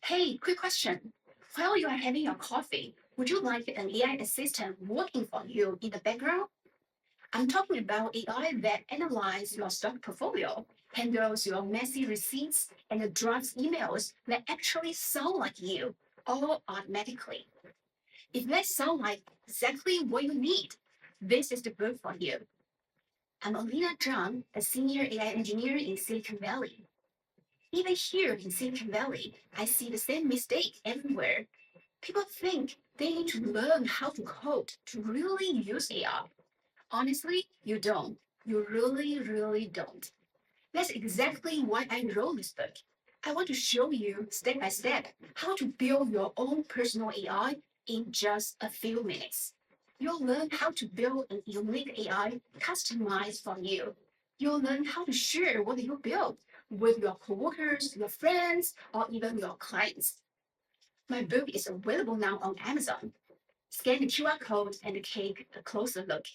Hey, quick question. While you are having your coffee, would you like an AI assistant working for you in the background? I'm talking about AI that analyzes your stock portfolio, handles your messy receipts, and drafts emails that actually sound like you, all automatically. If that sounds like exactly what you need, this is the book for you. I'm Alina Zhang, a senior AI engineer in Silicon Valley. Even here in Silicon Valley, I see the same mistake everywhere. People think they need to learn how to code to really use AI. Honestly, you don't. You really don't. That's exactly why I wrote this book. I want to show you step by step how to build your own personal AI in just a few minutes. You'll learn how to build a unique AI customized for you. You'll learn how to share what you built with your coworkers, your friends, or even your clients. My book is available now on Amazon. Scan the QR code and take a closer look.